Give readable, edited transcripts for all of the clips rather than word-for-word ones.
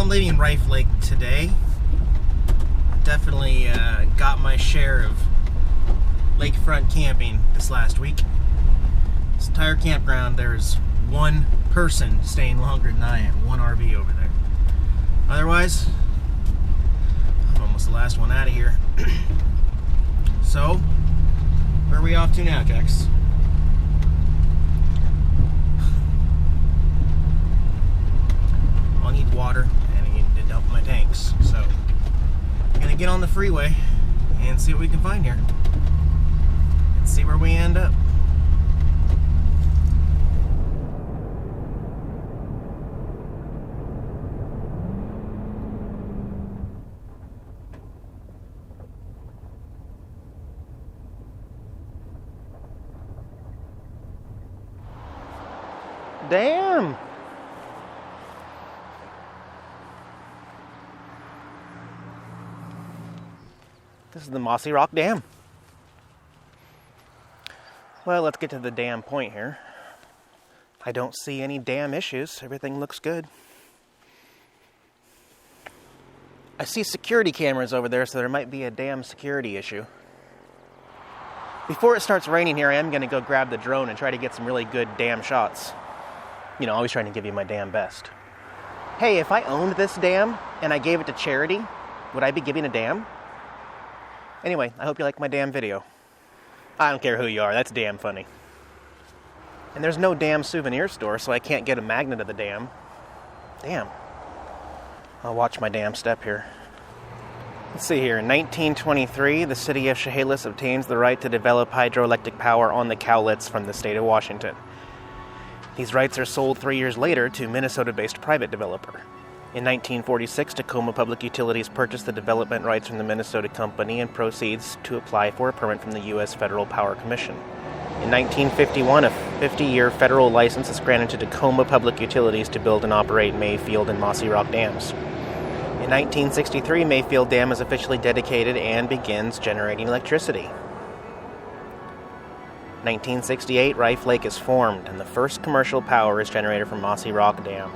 I'm leaving Rife Lake today. Definitely got my share of lakefront camping this last week. This entire campground, there's one person staying longer than I am, one RV over there. Otherwise, I'm almost the last one out of here. So, where are we off to now, Jax? I need water and I need to dump my tanks. So, I'm gonna get on the freeway and see what we can find here. And see where we end up. Damn! This is the Mossyrock Dam. Well, let's get to the dam point here. I don't see any dam issues. Everything looks good. I see security cameras over there, so there might be a dam security issue. Before it starts raining here, I am going to go grab the drone and try to get some really good dam shots. You know, always trying to give you my damn best. Hey, if I owned this dam and I gave it to charity, would I be giving a dam? Anyway, I hope you like my damn video. I don't care who you are, that's damn funny. And there's no damn souvenir store, so I can't get a magnet of the dam. Damn. I'll watch my damn step here. Let's see here. In 1923, the city of Chehalis obtains the right to develop hydroelectric power on the Cowlitz from the state of Washington. These rights are sold 3 years later to Minnesota-based private developer. In 1946, Tacoma Public Utilities purchased the development rights from the Minnesota company and proceeds to apply for a permit from the U.S. Federal Power Commission. In 1951, a 50-year federal license is granted to Tacoma Public Utilities to build and operate Mayfield and Mossyrock Dams. In 1963, Mayfield Dam is officially dedicated and begins generating electricity. 1968, Rife Lake is formed, and the first commercial power is generated from Mossyrock Dam.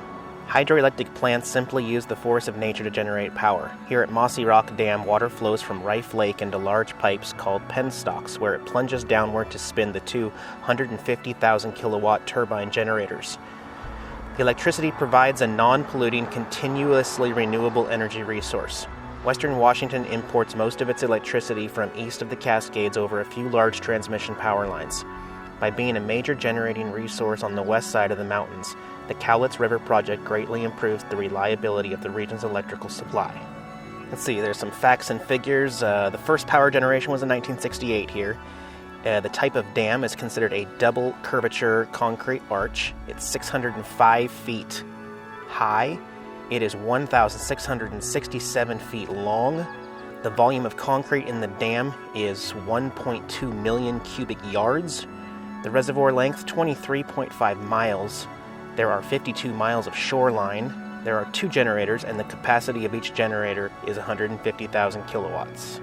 Hydroelectric plants simply use the force of nature to generate power. Here at Mossyrock Dam, water flows from Rife Lake into large pipes called penstocks, where it plunges downward to spin the two 150,000 kilowatt turbine generators. The electricity provides a non-polluting, continuously renewable energy resource. Western Washington imports most of its electricity from east of the Cascades over a few large transmission power lines. By being a major generating resource on the west side of the mountains, the Cowlitz River project greatly improves the reliability of the region's electrical supply. Let's see, there's some facts and figures. The first power generation was in 1968 here. The type of dam is considered a double curvature concrete arch. It's 605 feet high. It is 1,667 feet long. The volume of concrete in the dam is 1.2 million cubic yards. The reservoir length, 23.5 miles. There are 52 miles of shoreline. There are 2 generators, and the capacity of each generator is 150,000 kilowatts.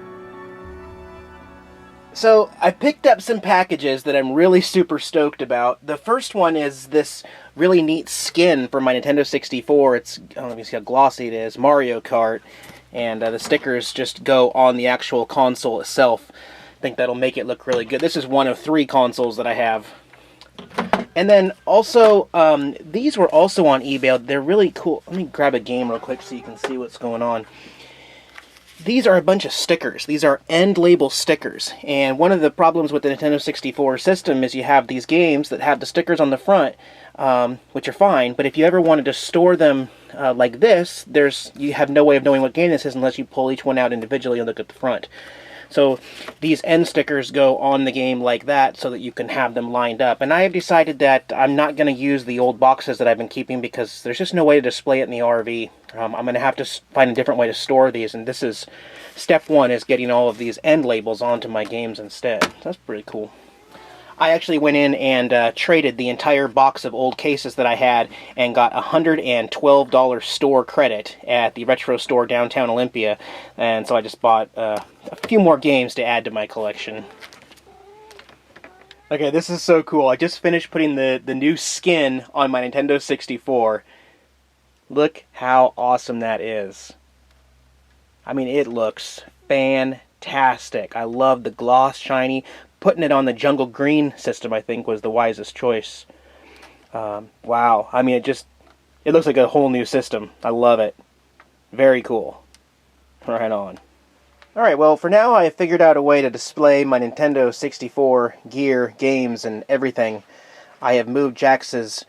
So, I picked up some packages that I'm really super stoked about. The first one is this really neat skin for my Nintendo 64. It's, let me see how glossy it is, Mario Kart. And the stickers just go on the actual console itself. I think that'll make it look really good. This is one of 3 consoles that I have. And then also, these were also on eBay. They're really cool. Let me grab a game real quick so you can see what's going on. These are a bunch of stickers. These are end label stickers. And one of the problems with the Nintendo 64 system is you have these games that have the stickers on the front, which are fine. But if you ever wanted to store them like this, you have no way of knowing what game this is unless you pull each one out individually and look at the front. So these end stickers go on the game like that so that you can have them lined up. And I have decided that I'm not going to use the old boxes that I've been keeping because there's just no way to display it in the RV. I'm going to have to find a different way to store these. And this is step 1, is getting all of these end labels onto my games instead. So that's pretty cool. I actually went in and traded the entire box of old cases that I had and got $112 store credit at the retro store downtown Olympia. And so I just bought a few more games to add to my collection. Okay, this is so cool. I just finished putting the new skin on my Nintendo 64. Look how awesome that is. I mean, it looks fantastic. I love the gloss shiny. Putting it on the jungle green system, I think, was the wisest choice. Wow. I mean, it looks like a whole new system. I love it. Very cool. Right on. Alright, well, for now I have figured out a way to display my Nintendo 64 gear, games, and everything. I have moved Jax's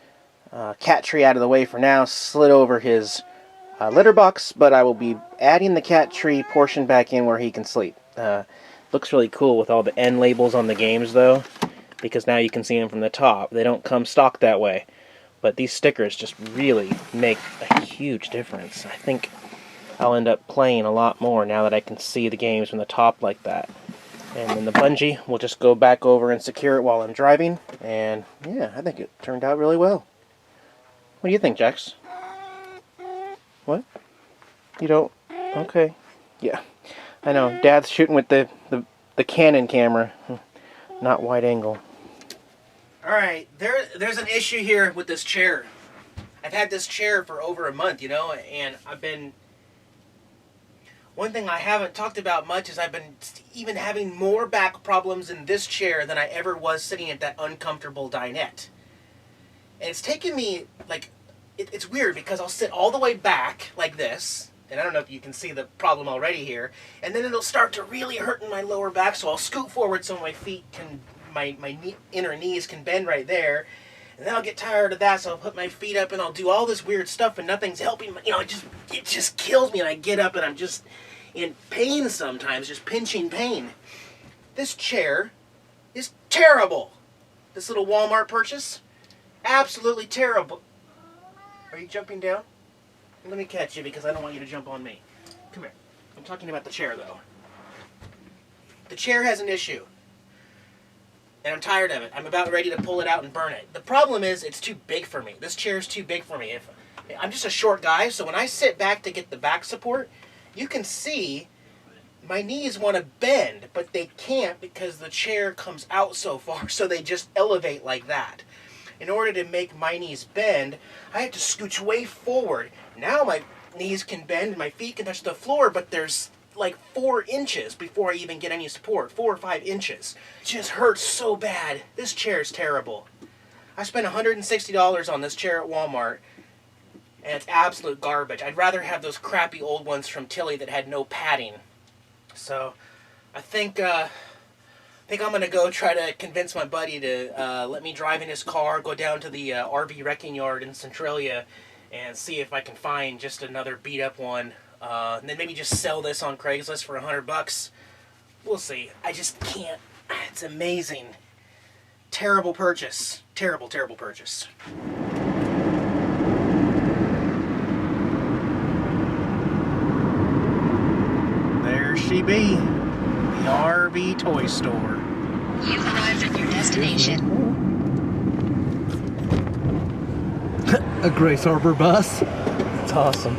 cat tree out of the way for now, slid over his litter box, but I will be adding the cat tree portion back in where he can sleep. Looks really cool with all the end labels on the games, though, because now you can see them from the top. They don't come stock that way, but these stickers just really make a huge difference. I think I'll end up playing a lot more now that I can see the games from the top like that. And then the bungee, we'll just go back over and secure it while I'm driving. And yeah, I think it turned out really well. What do you think, Jax? What? You don't? Okay. Yeah. I know. Dad's shooting with the Canon camera, not wide angle. Alright, there's an issue here with this chair. I've had this chair for over a month, you know, and one thing I haven't talked about much is I've been even having more back problems in this chair than I ever was sitting at that uncomfortable dinette. And it's taken me, like, it's weird because I'll sit all the way back like this, and I don't know if you can see the problem already here, and then it'll start to really hurt in my lower back, so I'll scoot forward so my feet can, my inner knees can bend right there. And then I'll get tired of that, so I'll put my feet up and I'll do all this weird stuff and nothing's helping. You know, it just kills me, and I get up and I'm just in pain sometimes, just pinching pain. This chair is terrible. This little Walmart purchase, absolutely terrible. Are you jumping down? Let me catch you because I don't want you to jump on me. Come here. I'm talking about the chair, though. The chair has an issue. And I'm tired of it. I'm about ready to pull it out and burn it. The problem is it's too big for me. This chair is too big for me. I'm just a short guy, so when I sit back to get the back support, you can see my knees want to bend, but they can't because the chair comes out so far, so they just elevate like that. In order to make my knees bend, I have to scooch way forward. Now my knees can bend and my feet can touch the floor, but there's like 4 inches before I even get any support. 4 or 5 inches. It just hurts so bad. This chair is terrible. I spent $160 on this chair at Walmart, and it's absolute garbage. I'd rather have those crappy old ones from Tilly that had no padding. So, I think I'm going to go try to convince my buddy to let me drive in his car, go down to the RV wrecking yard in Centralia, and see if I can find just another beat-up one. And then maybe just sell this on Craigslist for $100. We'll see. I just can't. It's amazing. Terrible purchase. Terrible, terrible purchase. There she be. The RV toy store. You've arrived at your destination. A Grace Harbor bus. It's awesome.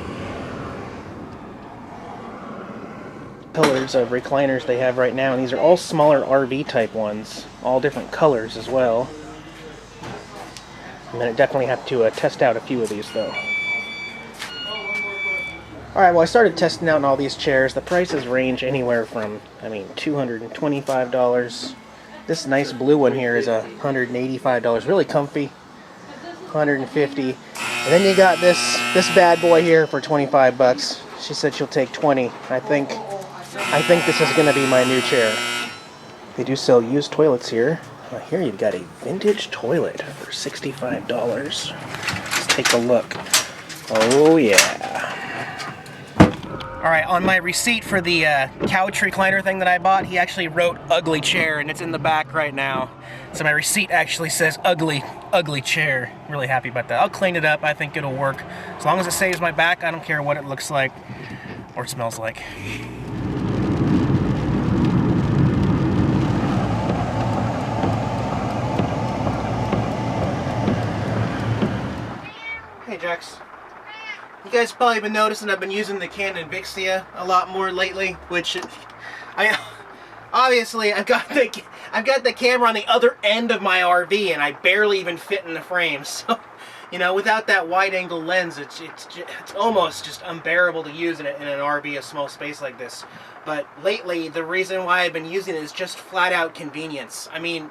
Colors of recliners they have right now, and these are all smaller RV type ones, all different colors as well. I'm going to definitely have to test out a few of these though. Alright, well I started testing out all these chairs. The prices range anywhere from, $225. This nice blue one here is $185, really comfy. $150. And then you got this bad boy here for $25. She said she'll take 20. I think this is going to be my new chair. They do sell used toilets here. Here you've got a vintage toilet for $65. Let's take a look. Oh yeah. Alright, on my receipt for the couch recliner thing that I bought, he actually wrote ugly chair, and it's in the back right now. So my receipt actually says ugly chair. Really happy about that. I'll clean it up. I think it'll work. As long as it saves my back, I don't care what it looks like or smells like. Hey, Jax. You guys probably been noticing I've been using the Canon Vixia a lot more lately, which obviously I've got the camera on the other end of my RV and I barely even fit in the frame. So You know, without that wide-angle lens, it's almost just unbearable to use in an RV, a small space like this. But lately, the reason why I've been using it is just flat-out convenience. I mean,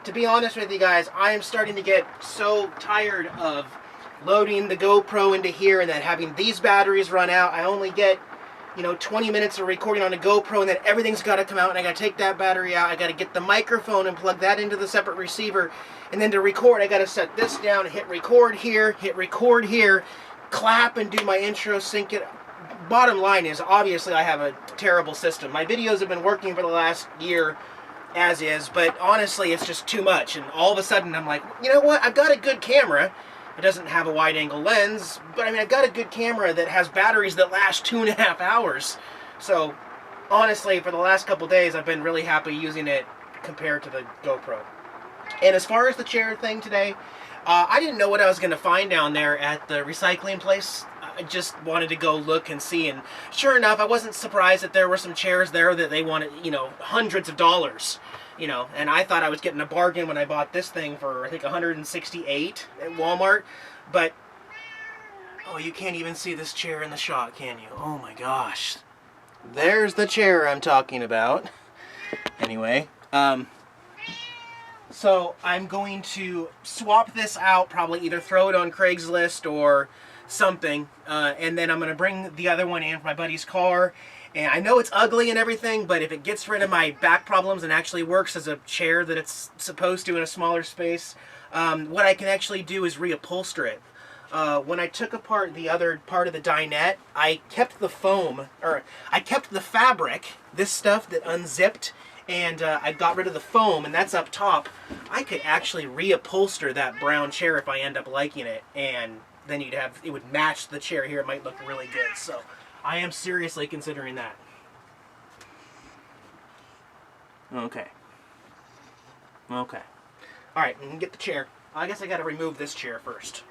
to be honest with you guys, I am starting to get so tired of loading the GoPro into here and then having these batteries run out. I only get, 20 minutes of recording on a GoPro, and then everything's got to come out, and I got to take that battery out. I got to get the microphone and plug that into the separate receiver, and then to record, I got to set this down, hit record here, clap and do my intro, sync it. Bottom line is, obviously, I have a terrible system. My videos have been working for the last year as is, but honestly, it's just too much, and all of a sudden, I'm like, you know what? I've got a good camera. It doesn't have a wide-angle lens, but I mean, I've got a good camera that has batteries that last 2.5 hours. So, honestly, for the last couple days, I've been really happy using it compared to the GoPro. And as far as the chair thing today, I didn't know what I was going to find down there at the recycling place. I just wanted to go look and see, and sure enough, I wasn't surprised that there were some chairs there that they wanted, hundreds of dollars. And I thought I was getting a bargain when I bought this thing for, I think, $168 at Walmart. But, oh, you can't even see this chair in the shot, can you? Oh my gosh. There's the chair I'm talking about. Anyway, so I'm going to swap this out, probably either throw it on Craigslist or something, and then I'm going to bring the other one in for my buddy's car. And I know it's ugly and everything, but if it gets rid of my back problems and actually works as a chair that it's supposed to in a smaller space, what I can actually do is reupholster it. When I took apart the other part of the dinette, I kept the foam, or I kept the fabric, this stuff that unzipped, and I got rid of the foam, and that's up top. I could actually reupholster that brown chair if I end up liking it, and then it would match the chair here. It might look really good. So I am seriously considering that. Okay. Alright, I'm going to get the chair. I guess I got to remove this chair first.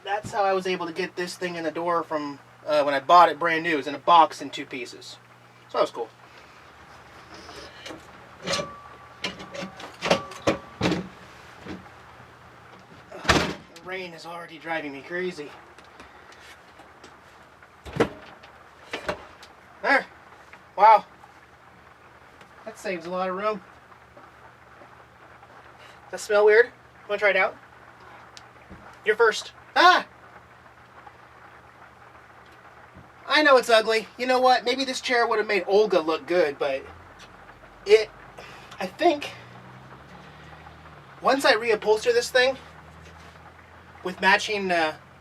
That's how I was able to get this thing in the door from when I bought it brand new. It was in a box in 2 pieces. So that was cool. The rain is already driving me crazy. There. Wow. That saves a lot of room. Does that smell weird? Want to try it out? You're first. Ah! I know it's ugly. You know what? Maybe this chair would have made Olga look good, but I think once I reupholster this thing with matching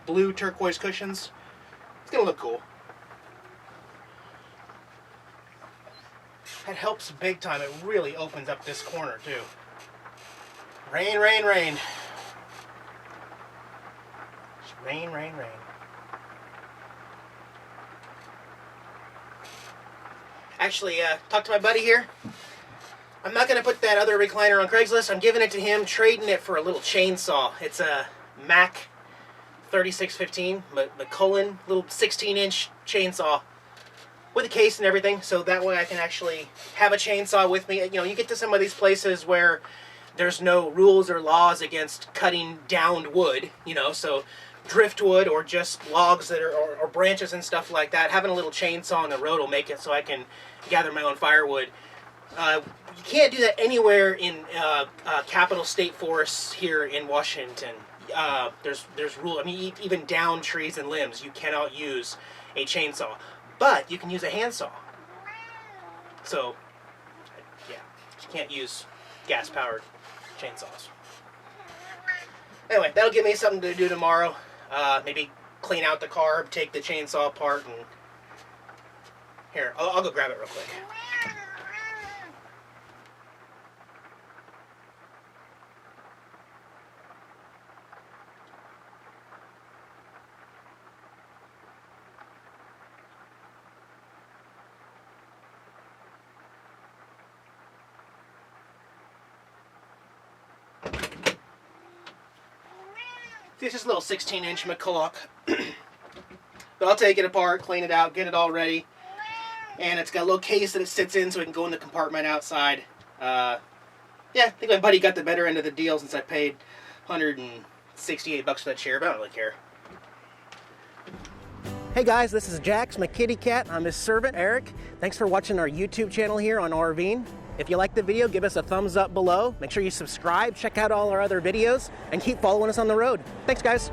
blue turquoise cushions, it's going to look cool. That helps big time. It really opens up this corner, too. Rain, rain, rain. Rain, rain, rain. Actually, talk to my buddy here. I'm not going to put that other recliner on Craigslist. I'm giving it to him, trading it for a little chainsaw. It's a Mac 3615, McCullen, little 16-inch chainsaw with a case and everything, so that way I can actually have a chainsaw with me. You know, you get to some of these places where there's no rules or laws against cutting downed wood, you know, so driftwood or just logs that are, or branches and stuff like that. Having a little chainsaw on the road will make it so I can gather my own firewood. You can't do that anywhere in capital state forests here in Washington. There's rules. I mean, even down trees and limbs, you cannot use a chainsaw. But you can use a handsaw. So, yeah, you can't use gas-powered chainsaws. Anyway, that'll give me something to do tomorrow. Maybe clean out the car, take the chainsaw apart, and here, I'll go grab it real quick. This is a little 16-inch McCulloch. But I'll take it apart, clean it out, get it all ready. And it's got a little case that it sits in so it can go in the compartment outside. Yeah, I think my buddy got the better end of the deal since I paid $168 for that chair, but I don't really care. Hey guys, this is Jax, my kitty cat. I'm his servant, Eric. Thanks for watching our YouTube channel here on RVing. If you liked the video, give us a thumbs up below. Make sure you subscribe, check out all our other videos, and keep following us on the road. Thanks, guys.